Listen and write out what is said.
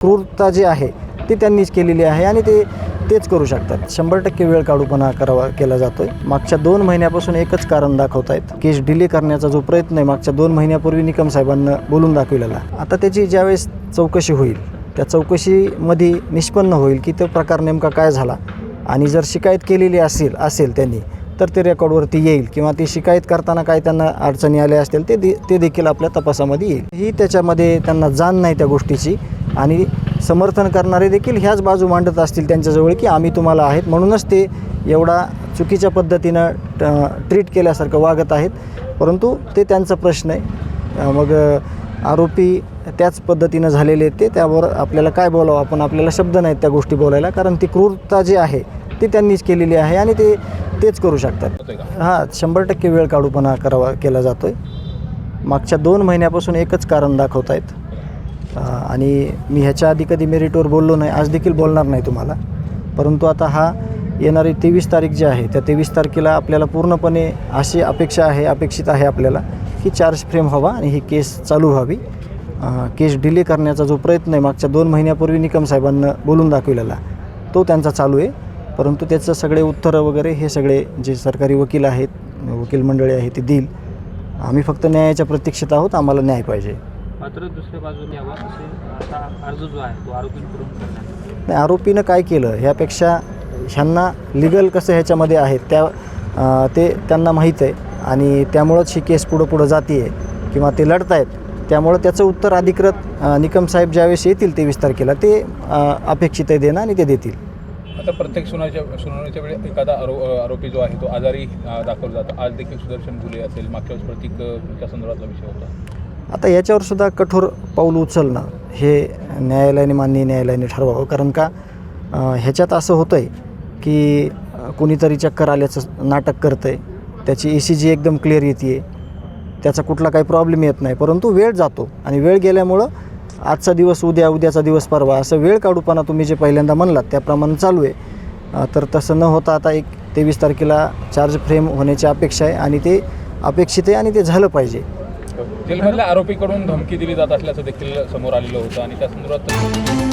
क्रूरता जी आहे ती त्यांनीच केलेली आहे आणि तेच करू शकतात. 100% वेळ काढूपणा केला जातोय. मागच्या 2 महिन्यापासून एकच कारण दाखवत आहेत. केस डिले करण्याचा जो प्रयत्न आहे मागच्या 2 महिन्यापूर्वी निकम साहेबांना बोलून दाखविलेला. आता त्याची ज्यावेळेस चौकशी होईल त्या चौकशीमध्ये निष्पन्न होईल की तो प्रकार नेमका काय झाला आणि जर शिकायत केलेली असेल त्यांनी तर ते रेकॉर्डवरती येईल किंवा ती शिकायत करताना काय त्यांना अडचणी आल्या असतील ते देखील आपल्या तपासामध्ये येईल. ही त्याच्यामध्ये त्यांना जाण नाही त्या गोष्टीची आणि समर्थन करणारे देखील ह्याच बाजू मांडत असतील त्यांच्याजवळ की आम्ही तुम्हाला आहेत म्हणूनच ते एवढा चुकीच्या पद्धतीनं ट्रीट केल्यासारखं वागत आहेत. परंतु ते त्यांचा प्रश्न आहे. मग आरोपी त्याच पद्धतीनं झालेले ते त्यावर आपल्याला काय बोलावं आपण आपल्याला शब्द नाहीत त्या गोष्टी बोलायला कारण ती क्रूरता जी आहे ती त्यांनीच केलेली आहे आणि तेच करू शकतात. 100% वेळ काढूपणा केला जातो आहे. मागच्या 2 महिन्यापासून एकच कारण दाखवत आहेत आणि मी ह्याच्या आधी कधी मेरिटवर बोललो नाही, आज देखील बोलणार नाही तुम्हाला. परंतु आता येणारी 23 तारीख जी आहे त्या 23 तारखेला आपल्याला पूर्णपणे अशी अपेक्षित आहे आपल्याला की चार्ज फ्रेम व्हावा आणि ही केस चालू व्हावी. केस डिले करण्याचा जो प्रयत्न आहे मागच्या 2 महिन्यापूर्वी निकम साहेबांना बोलून दाखविलेला तो त्यांचा चालू आहे. परंतु त्याचं सगळे उत्तरं वगैरे हे सगळे जे सरकारी वकील आहेत वकील मंडळी आहे ते देईल. आम्ही फक्त न्यायाच्या प्रतीक्षेत आहोत. आम्हाला न्याय पाहिजे. मात्र दुसऱ्या बाजूने यावं असे आता अर्ज जो आहे तो आरोपींकडून करण्यात नाही. आरोपीनं काय केलं ह्यापेक्षा ह्यांना लिगल कसं ह्याच्यामध्ये आहेत ते त्यांना माहीत आहे आणि त्यामुळंच ही केस पुढं जाते आहे किंवा ते लढत आहेत. त्यामुळं त्याचं उत्तर अधिकृत निकम साहेब ज्यावेळेस येतील 23 तारखेला ते अपेक्षित आहे देणं आणि ते देतील. आता प्रत्येक सुनावणीच्या वेळी एखादा आरोपी जो आहे तो आजारी दाखवला जातो. आज देखील सुदर्शन गुले असेल मागच्या वेळेस प्रतीकच्या संदर्भातला विषय होता. आता याच्यावर सुद्धा कठोर पाऊल उचलणं हे माननीय न्यायालयाने ठरवावं. कारण का ह्याच्यात असं होतं आहे की कुणीतरी चक्कर आल्याचं नाटक करतं आहे. त्याची ECG एकदम क्लिअर येते आहे. त्याचा कुठला काही प्रॉब्लेम येत नाही. परंतु वेळ जातो आणि वेळ गेल्यामुळं आजचा दिवस उद्याचा दिवस परवा असं वेळ काढूपणा तुम्ही जे पहिल्यांदा म्हणलात त्याप्रमाणे चालू आहे. तर तसं न होता आता 23 तारखेला चार्ज फ्रेम होण्याची अपेक्षा आहे आणि ते अपेक्षित आहे आणि ते झालं पाहिजे. जेलमधल्या आरोपीकडून धमकी दिली जात असल्याचं देखील समोर आलेलं होतं आणि त्या संदर्भात